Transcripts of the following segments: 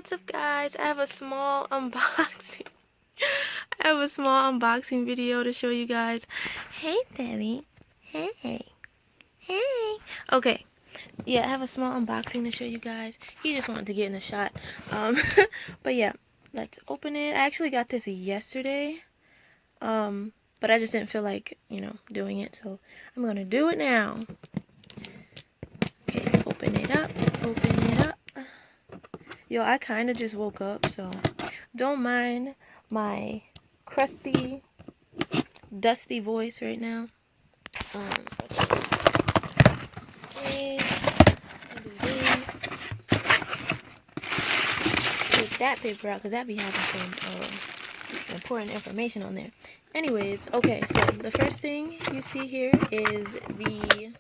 what's up guys? I have a small unboxing. I have a small unboxing video to show you guys. Hey Daddy. Hey. Hey. Okay. Yeah, I have a small unboxing to show you guys. He just wanted to get in the shot. But yeah, let's open it. I actually got this yesterday. But I just didn't feel like, doing it, so I'm gonna do it now. Okay, open it up. Open it up. Yo, I kind of just woke up, so don't mind my crusty, dusty voice right now. Take that paper out, because that be having some important information on there. Anyways, okay, so the first thing you see here is the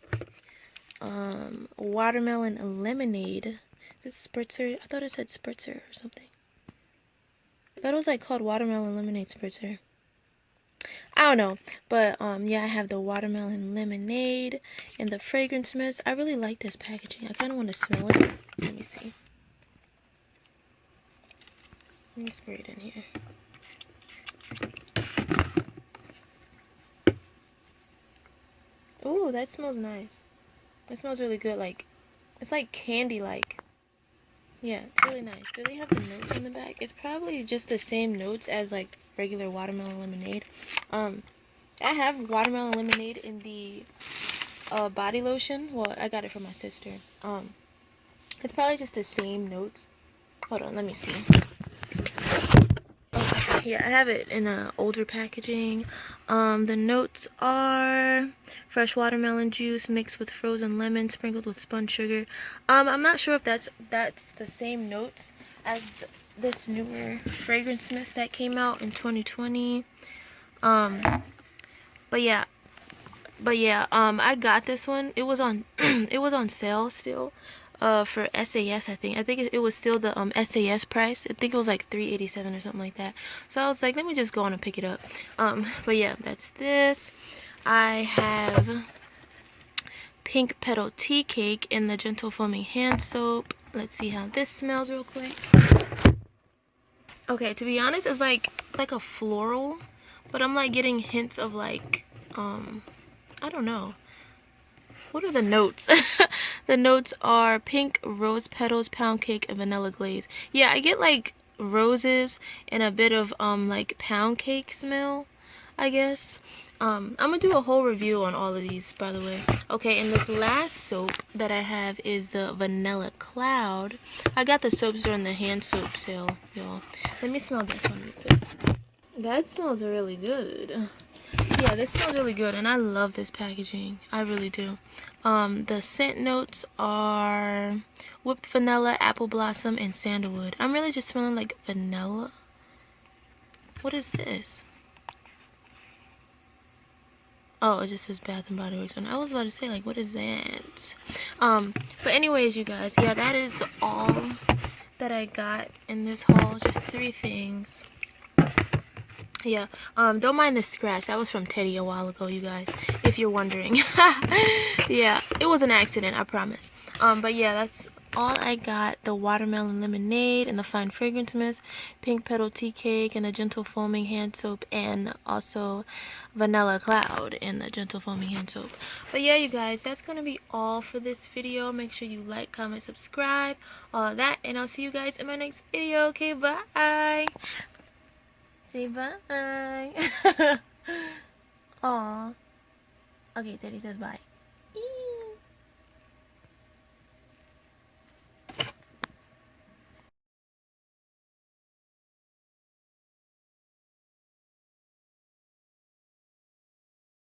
watermelon lemonade. Is this spritzer? I thought it said spritzer or something. I thought it was like called watermelon lemonade spritzer. I don't know, but yeah, I have the watermelon lemonade and the fragrance mist. I really like this packaging. I kind of want to smell it. Let me see. Let me spray it in here. Ooh, that smells nice. It smells really good. Like, it's like candy-like. Yeah, it's really nice. Do they have the notes on the back? It's probably just the same notes as like regular watermelon lemonade. I have watermelon lemonade in the body lotion. Well, I got it from my sister. It's probably just the same notes. Hold on, let me see. Okay, yeah, I have it in an older packaging. The notes are fresh watermelon juice mixed with frozen lemon sprinkled with spun sugar. I'm not sure if that's the same notes as this newer fragrance mist that came out in 2020. But yeah, I got this one. It was on it was on sale still. For SAS, I think it was still the SAS price. I think it was like $3.87 or something like that. So I was like, let me just go on and pick it up. But yeah, that's this. I have pink Petal Tea Cake in the gentle foaming hand soap. Let's see how this smells real quick. Okay, to be honest, it's like a floral, but I'm like getting hints of like I don't know. What are the notes? The notes are pink rose petals, pound cake, and vanilla glaze. Yeah, I get like roses and a bit of like pound cake smell, I guess. I'm gonna do a whole review on all of these, by the way. Okay, and this last soap that I have is the Vanilla Cloud. I got the soaps during the hand soap sale, y'all. Let me smell this one real quick. That smells really good. Yeah, this smells really good, and I love this packaging. I really do. The scent notes are whipped vanilla, apple blossom, and sandalwood. I'm really just smelling like vanilla. What is this? Oh, it just says Bath and Body Works. And I was about to say, like, what is that? But anyways, you guys, yeah, that is all that I got in this haul. Just 3 things. Yeah, don't mind the scratch. That was from Teddy a while ago, you guys, if you're wondering. Yeah, it was an accident, I promise. But yeah, that's all I got. The watermelon lemonade and the fine fragrance mist, pink Petal Tea Cake and the gentle foaming hand soap, and also Vanilla Cloud and the gentle foaming hand soap. But yeah, you guys, that's gonna be all for this video. Make sure you like, comment, subscribe, all that, and I'll see you guys in my next video. Okay, bye. Say bye. Aw. Okay, Daddy says bye.